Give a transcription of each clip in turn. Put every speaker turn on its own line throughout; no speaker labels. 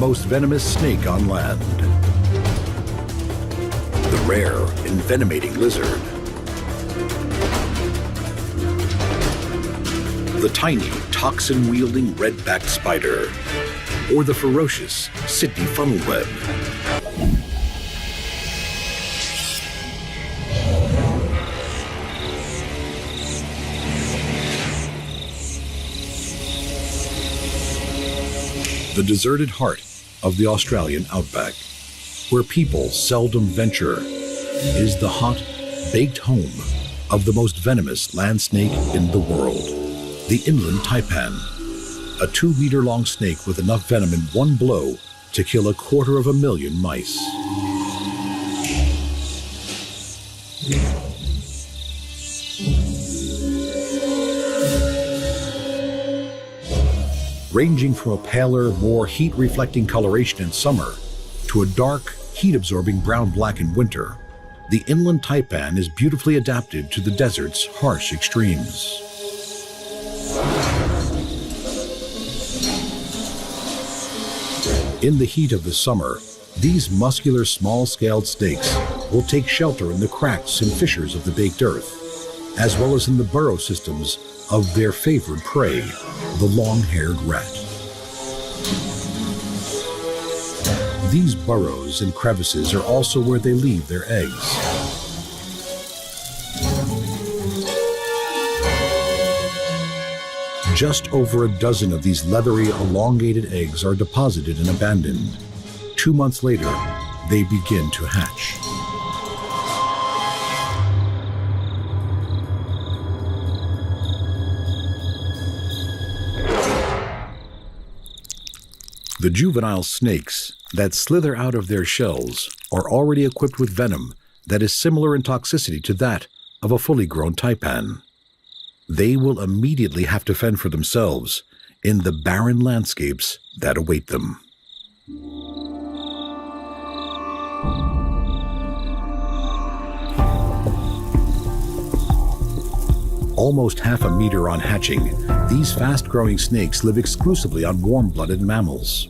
most venomous snake on land. The rare, envenomating lizard. The tiny, toxin-wielding red-backed spider. Or the ferocious Sydney funnel web. The deserted heart of the Australian outback, where people seldom venture, is the hot, baked home of the most venomous land snake in the world, the inland taipan, a 2-meter-long snake with enough venom in one blow to kill 250,000 mice. Ranging from a paler, more heat-reflecting coloration in summer to a dark, heat-absorbing brown-black in winter, the inland taipan is beautifully adapted to the desert's harsh extremes. In the heat of the summer, these muscular, small-scaled snakes will take shelter in the cracks and fissures of the baked earth, as well as in the burrow systems of their favorite prey, the long-haired rat. These burrows and crevices are also where they leave their eggs. Just over a dozen of these leathery, elongated eggs are deposited and abandoned. 2 months later, they begin to hatch. The juvenile snakes that slither out of their shells are already equipped with venom that is similar in toxicity to that of a fully grown taipan. They will immediately have to fend for themselves in the barren landscapes that await them. Almost half a meter on hatching, these fast-growing snakes live exclusively on warm-blooded mammals.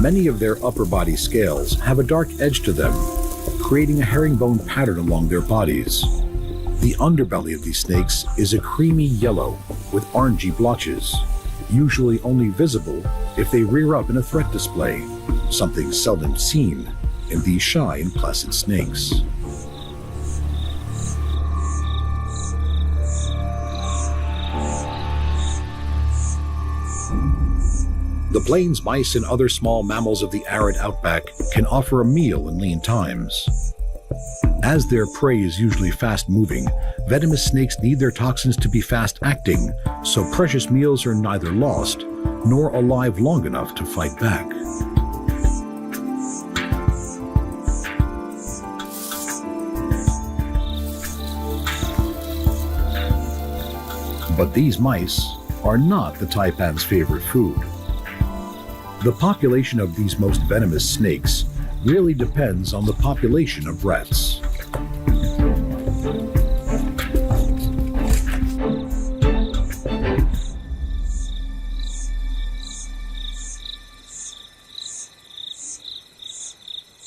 Many of their upper body scales have a dark edge to them, creating a herringbone pattern along their bodies. The underbelly of these snakes is a creamy yellow with orangey blotches, usually only visible if they rear up in a threat display, something seldom seen in these shy and placid snakes. The plains mice and other small mammals of the arid outback can offer a meal in lean times. As their prey is usually fast-moving, venomous snakes need their toxins to be fast-acting, so precious meals are neither lost nor alive long enough to fight back. But these mice are not the taipan's favorite food. The population of these most venomous snakes really depends on the population of rats.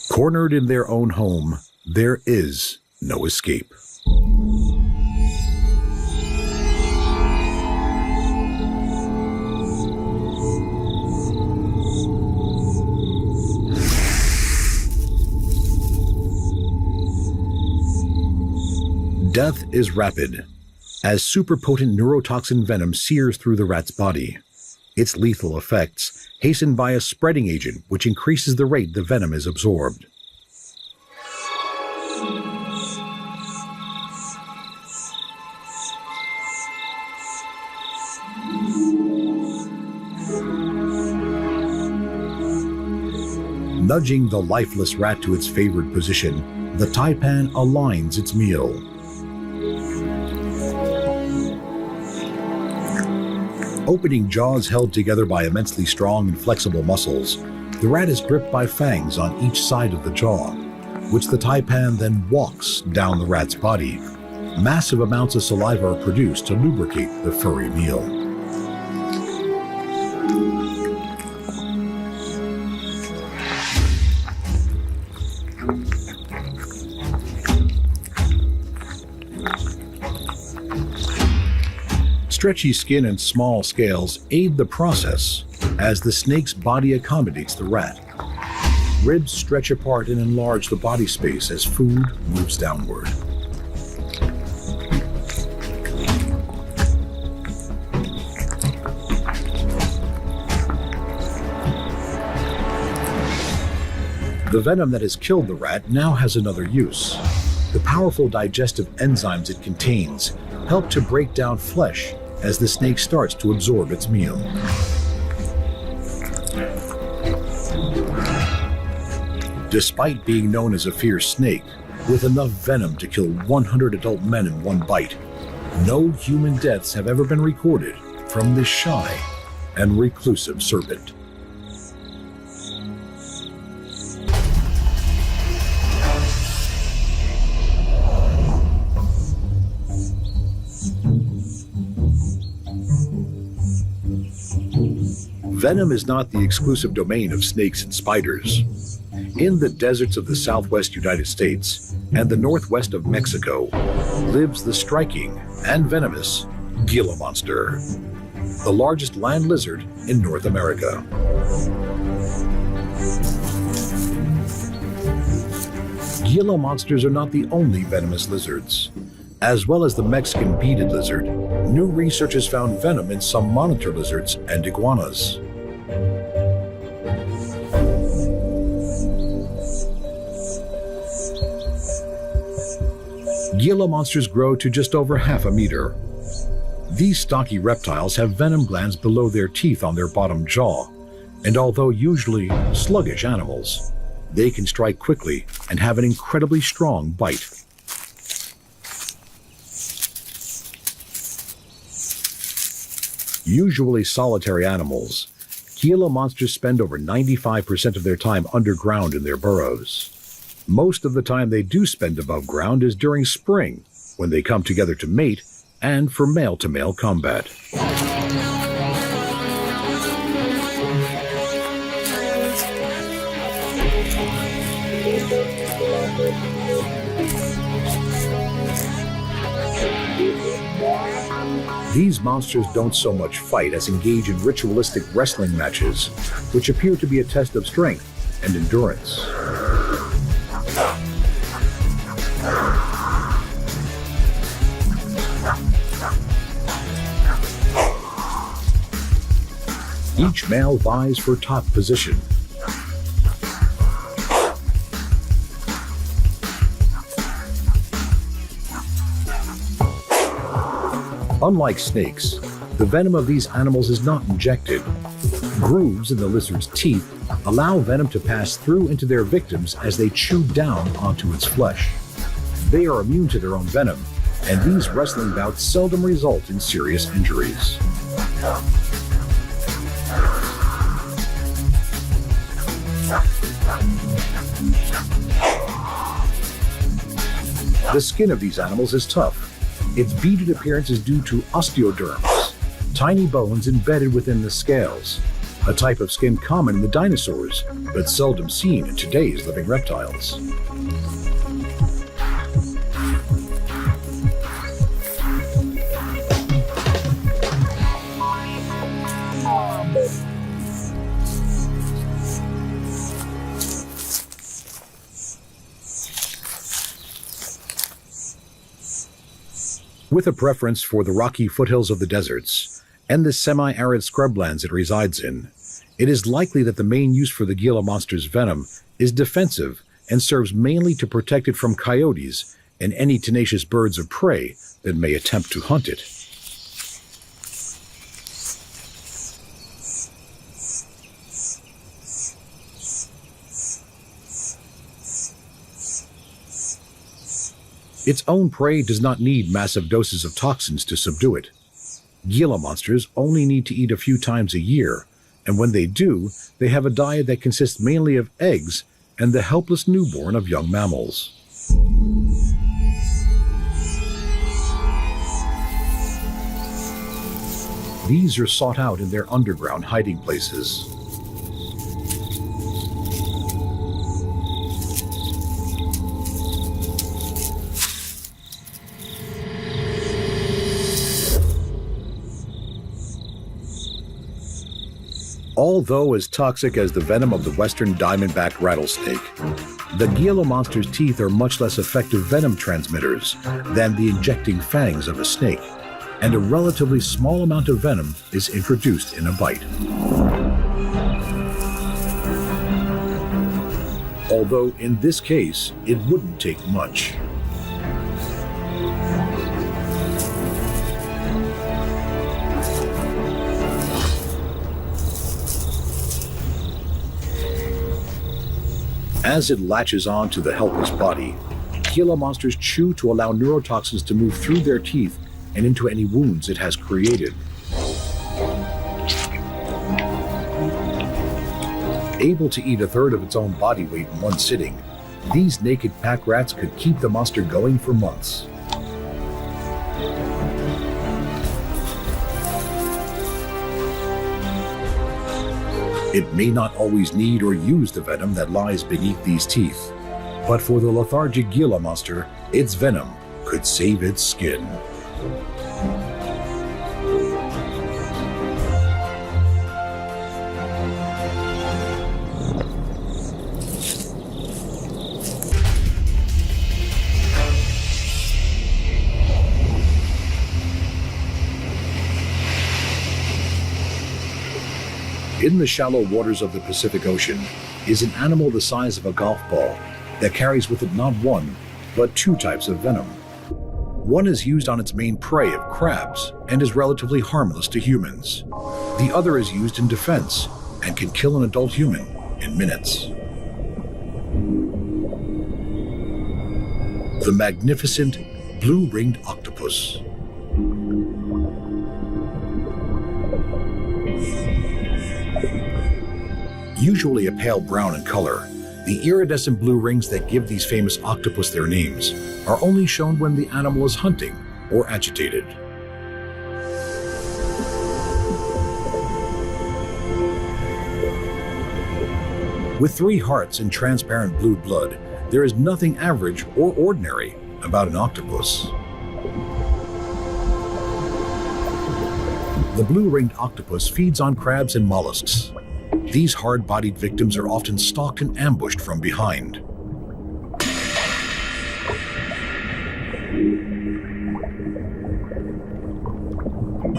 Cornered in their own home, there is no escape. Death is rapid, as superpotent neurotoxin venom sears through the rat's body. Its lethal effects hastened by a spreading agent which increases the rate the venom is absorbed. Nudging the lifeless rat to its favored position, the taipan aligns its meal. Opening jaws held together by immensely strong and flexible muscles, the rat is gripped by fangs on each side of the jaw, which the taipan then walks down the rat's body. Massive amounts of saliva are produced to lubricate the furry meal. Stretchy skin and small scales aid the process as the snake's body accommodates the rat. Ribs stretch apart and enlarge the body space as food moves downward. The venom that has killed the rat now has another use. The powerful digestive enzymes it contains help to break down flesh as the snake starts to absorb its meal. Despite being known as a fierce snake, with enough venom to kill 100 adult men in one bite, no human deaths have ever been recorded from this shy and reclusive serpent. Venom is not the exclusive domain of snakes and spiders. In the deserts of the southwest United States and the northwest of Mexico lives the striking and venomous Gila monster, the largest land lizard in North America. Gila monsters are not the only venomous lizards. As well as the Mexican beaded lizard, new research has found venom in some monitor lizards and iguanas. Gila monsters grow to just over half a meter. These stocky reptiles have venom glands below their teeth on their bottom jaw, and although usually sluggish animals, they can strike quickly and have an incredibly strong bite. Usually solitary animals, Gila monsters spend over 95% of their time underground in their burrows. Most of the time they do spend above ground is during spring, when they come together to mate and for male-to-male combat. These monsters don't so much fight as engage in ritualistic wrestling matches, which appear to be a test of strength and endurance. Each male vies for top position. Unlike snakes, the venom of these animals is not injected. Grooves in the lizard's teeth allow venom to pass through into their victims as they chew down onto its flesh. They are immune to their own venom, and these wrestling bouts seldom result in serious injuries. The skin of these animals is tough. Its beaded appearance is due to osteoderms, tiny bones embedded within the scales, a type of skin common in the dinosaurs, but seldom seen in today's living reptiles. With a preference for the rocky foothills of the deserts and the semi-arid scrublands it resides in, it is likely that the main use for the Gila monster's venom is defensive and serves mainly to protect it from coyotes and any tenacious birds of prey that may attempt to hunt it. Its own prey does not need massive doses of toxins to subdue it. Gila monsters only need to eat a few times a year, and when they do, they have a diet that consists mainly of eggs and the helpless newborn of young mammals. These are sought out in their underground hiding places. Although as toxic as the venom of the western diamondback rattlesnake, the Gila monster's teeth are much less effective venom transmitters than the injecting fangs of a snake, and a relatively small amount of venom is introduced in a bite. Although in this case, it wouldn't take much. As it latches on to the helpless body, Gila monsters chew to allow neurotoxins to move through their teeth and into any wounds it has created. Able to eat a third of its own body weight in one sitting, these naked pack rats could keep the monster going for months. It may not always need or use the venom that lies beneath these teeth, but for the lethargic Gila monster, its venom could save its skin. In the shallow waters of the Pacific Ocean is an animal the size of a golf ball that carries with it not one, but two types of venom. One is used on its main prey of crabs and is relatively harmless to humans. The other is used in defense and can kill an adult human in minutes. The magnificent blue-ringed octopus. Usually a pale brown in color, the iridescent blue rings that give these famous octopus their names are only shown when the animal is hunting or agitated. With 3 hearts and transparent blue blood, there is nothing average or ordinary about an octopus. The blue-ringed octopus feeds on crabs and mollusks. These hard-bodied victims are often stalked and ambushed from behind.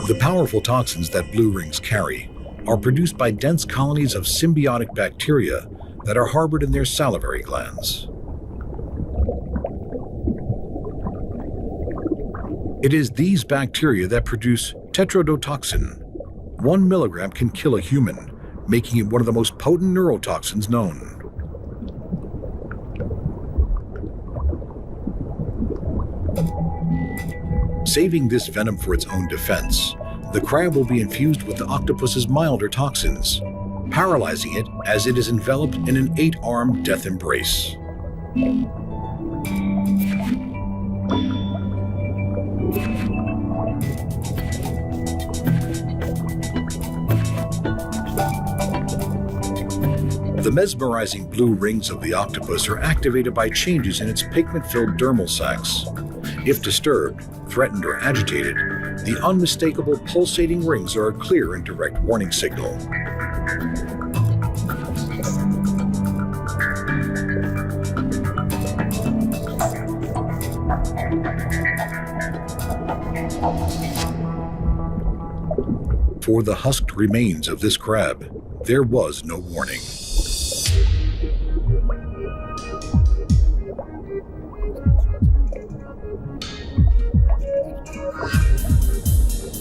The powerful toxins that blue rings carry are produced by dense colonies of symbiotic bacteria that are harbored in their salivary glands. It is these bacteria that produce tetrodotoxin. 1 milligram can kill a human, making it one of the most potent neurotoxins known. Saving this venom for its own defense, the crab will be infused with the octopus's milder toxins, paralyzing it as it is enveloped in an 8-armed death embrace. The mesmerizing blue rings of the octopus are activated by changes in its pigment-filled dermal sacs. If disturbed, threatened, or agitated, the unmistakable pulsating rings are a clear and direct warning signal. For the husked remains of this crab, there was no warning.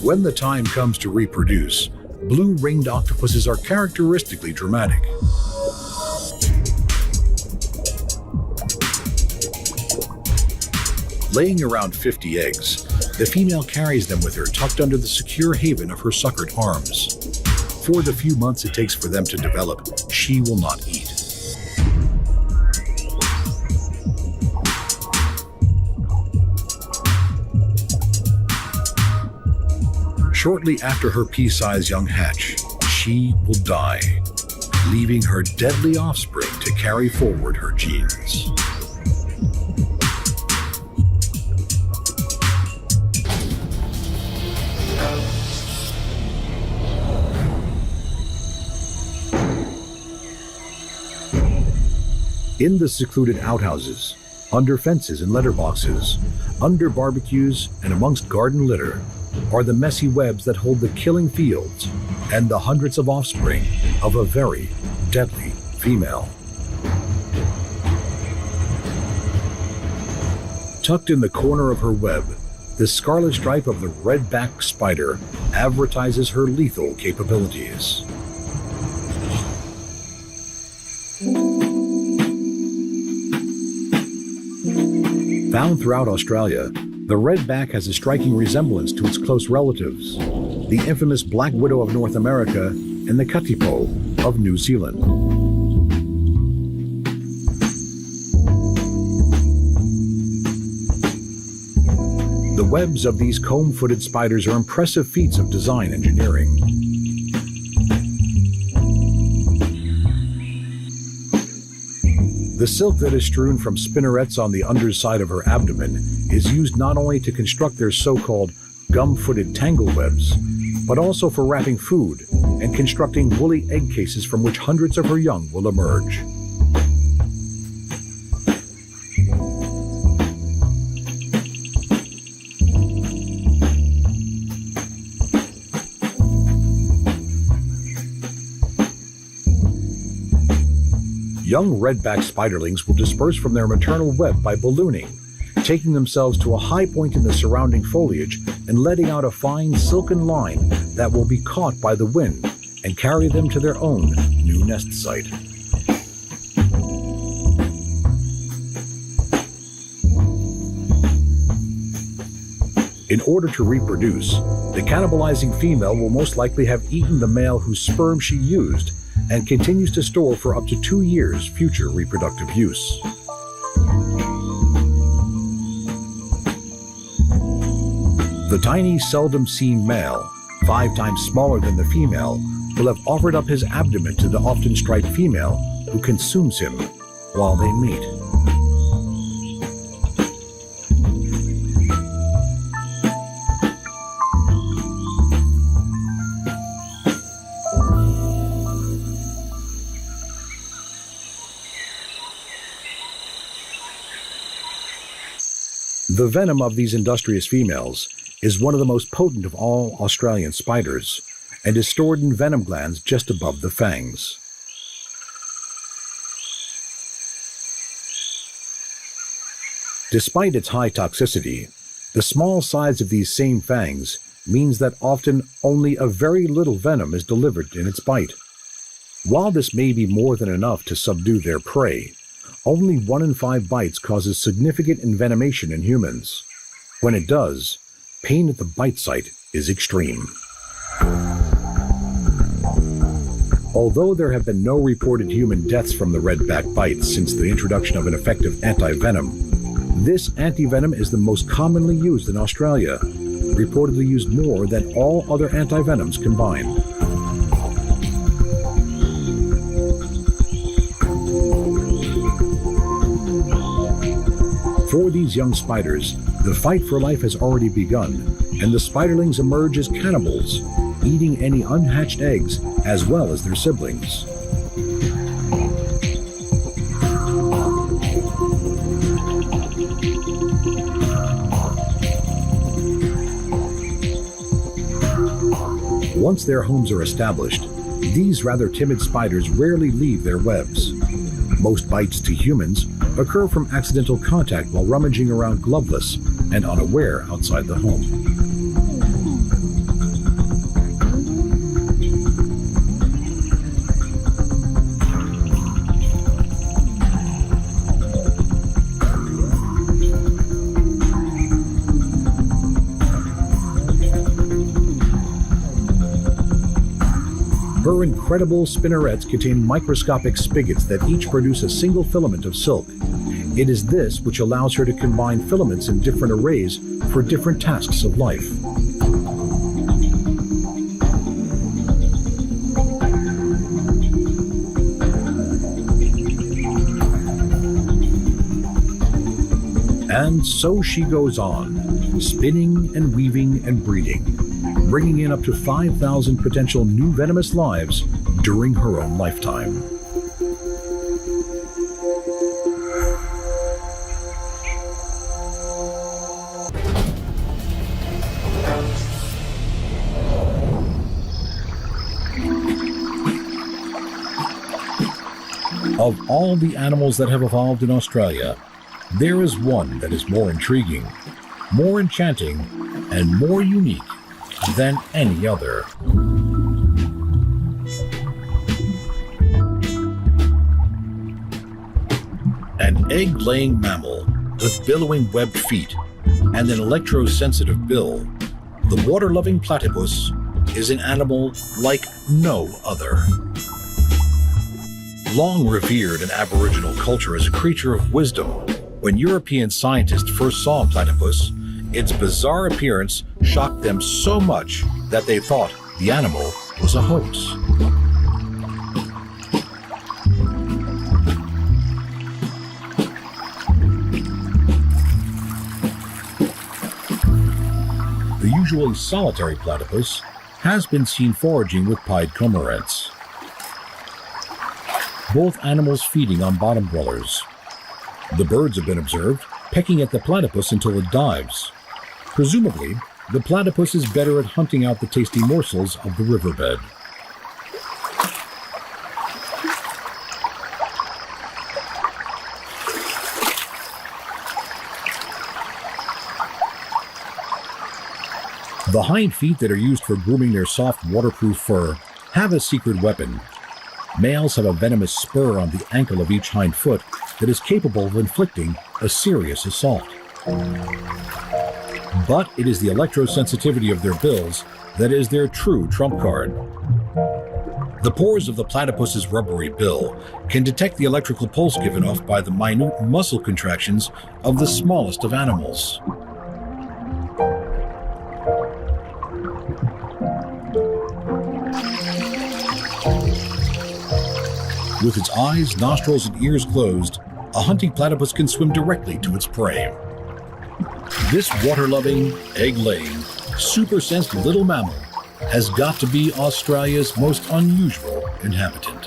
When the time comes to reproduce, blue-ringed octopuses are characteristically dramatic. Laying around 50 eggs, the female carries them with her tucked under the secure haven of her suckered arms. For the few months it takes for them to develop, she will not eat. Shortly after her pea-sized young hatch, she will die, leaving her deadly offspring to carry forward her genes. In the secluded outhouses, under fences and letterboxes, under barbecues and amongst garden litter, are the messy webs that hold the killing fields and the hundreds of offspring of a very deadly female. Tucked in the corner of her web, the scarlet stripe of the red-backed spider advertises her lethal capabilities. Found throughout Australia, the redback has a striking resemblance to its close relatives, the infamous black widow of North America and the katipo of New Zealand. The webs of these comb-footed spiders are impressive feats of design engineering. The silk that is strewn from spinnerets on the underside of her abdomen is used not only to construct their so-called gum-footed tangle webs, but also for wrapping food and constructing woolly egg cases from which hundreds of her young will emerge. Young redback spiderlings will disperse from their maternal web by ballooning, taking themselves to a high point in the surrounding foliage and letting out a fine silken line that will be caught by the wind and carry them to their own new nest site. In order to reproduce, the cannibalizing female will most likely have eaten the male whose sperm she used and continues to store for up to 2 years future reproductive use. The tiny, seldom-seen male, 5 times smaller than the female, will have offered up his abdomen to the often striped female, who consumes him while they mate. The venom of these industrious females is one of the most potent of all Australian spiders and is stored in venom glands just above the fangs. Despite its high toxicity, the small size of these same fangs means that often only a very little venom is delivered in its bite. While this may be more than enough to subdue their prey, only 1 in 5 bites causes significant envenomation in humans. When it does, pain at the bite site is extreme. Although there have been no reported human deaths from the redback bite since the introduction of an effective anti-venom, this anti-venom is the most commonly used in Australia, reportedly used more than all other anti-venoms combined. For these young spiders, the fight for life has already begun, and the spiderlings emerge as cannibals, eating any unhatched eggs as well as their siblings. Once their homes are established, these rather timid spiders rarely leave their webs. Most bites to humans occur from accidental contact while rummaging around gloveless and unaware outside the home. Her incredible spinnerets contain microscopic spigots that each produce a single filament of silk. It is this which allows her to combine filaments in different arrays for different tasks of life. And so she goes on, spinning and weaving and breeding, bringing in up to 5,000 potential new venomous lives during her own lifetime. Of all the animals that have evolved in Australia, there is one that is more intriguing, more enchanting, and more unique than any other. An egg-laying mammal with billowing webbed feet and an electrosensitive bill, the water-loving platypus is an animal like no other. Long revered in Aboriginal culture as a creature of wisdom, when European scientists first saw a platypus, its bizarre appearance shocked them so much that they thought the animal was a hoax. The usually solitary platypus has been seen foraging with pied cormorants, both animals feeding on bottom dwellers. The birds have been observed pecking at the platypus until it dives. Presumably, the platypus is better at hunting out the tasty morsels of the riverbed. The hind feet that are used for grooming their soft, waterproof fur have a secret weapon. Males have a venomous spur on the ankle of each hind foot that is capable of inflicting a serious assault. But it is the electrosensitivity of their bills that is their true trump card. The pores of the platypus's rubbery bill can detect the electrical pulse given off by the minute muscle contractions of the smallest of animals. With its eyes, nostrils, and ears closed, a hunting platypus can swim directly to its prey. This water-loving, egg-laying, super-sensed little mammal has got to be Australia's most unusual inhabitant.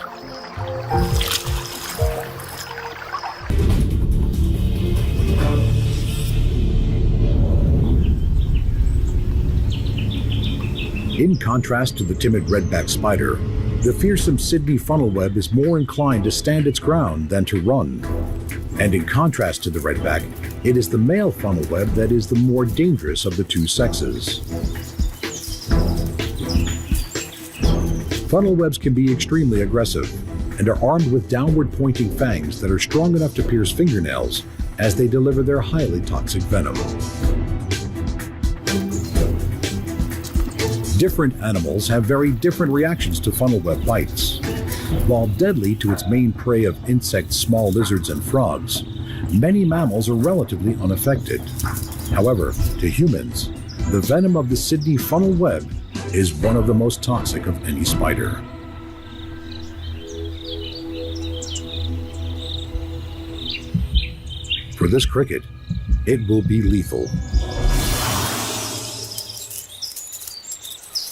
In contrast to the timid redback spider, the fearsome Sydney funnelweb is more inclined to stand its ground than to run. And in contrast to the redback, it is the male funnelweb that is the more dangerous of the two sexes. Funnelwebs can be extremely aggressive and are armed with downward-pointing fangs that are strong enough to pierce fingernails as they deliver their highly toxic venom. Different animals have very different reactions to funnelweb bites. While deadly to its main prey of insects, small lizards, and frogs, many mammals are relatively unaffected. However, to humans, the venom of the Sydney funnelweb is one of the most toxic of any spider. For this cricket, it will be lethal.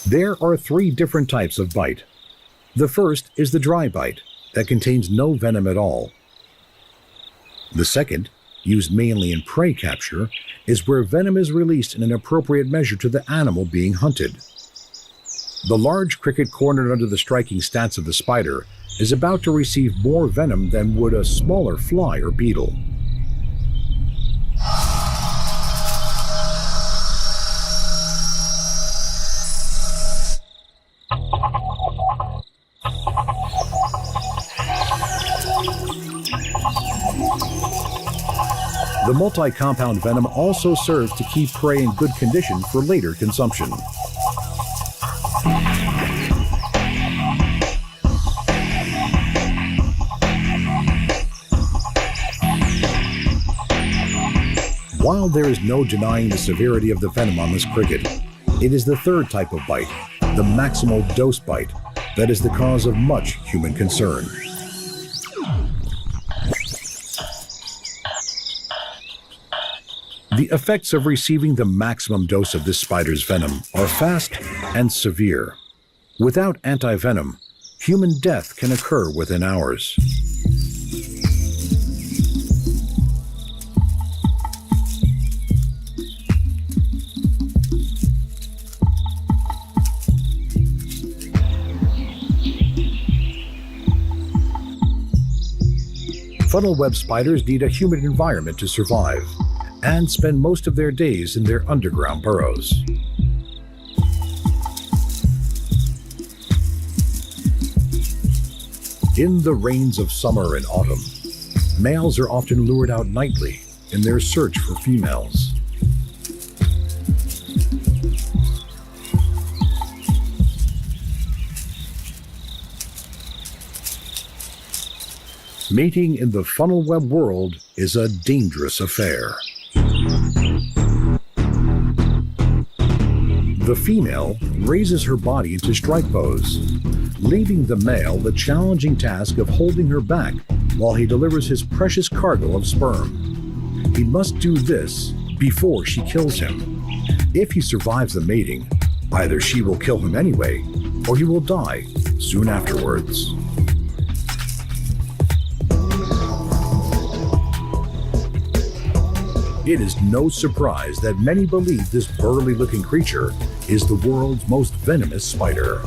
There are 3 different types of bite. The first is the dry bite that contains no venom at all. The second, used mainly in prey capture, is where venom is released in an appropriate measure to the animal being hunted. The large cricket cornered under the striking stance of the spider is about to receive more venom than would a smaller fly or beetle. The multi-compound venom also serves to keep prey in good condition for later consumption. While there is no denying the severity of the venom on this cricket, it is the third type of bite, the maximal dose bite, that is the cause of much human concern. The effects of receiving the maximum dose of this spider's venom are fast and severe. Without antivenom, human death can occur within hours. Funnel web spiders need a humid environment to survive and spend most of their days in their underground burrows. In the rains of summer and autumn, males are often lured out nightly in their search for females. Mating in the funnel web world is a dangerous affair. The female raises her body into strike pose, leaving the male the challenging task of holding her back while he delivers his precious cargo of sperm. He must do this before she kills him. If he survives the mating, either she will kill him anyway, or he will die soon afterwards. It is no surprise that many believe this burly-looking creature is the world's most venomous spider.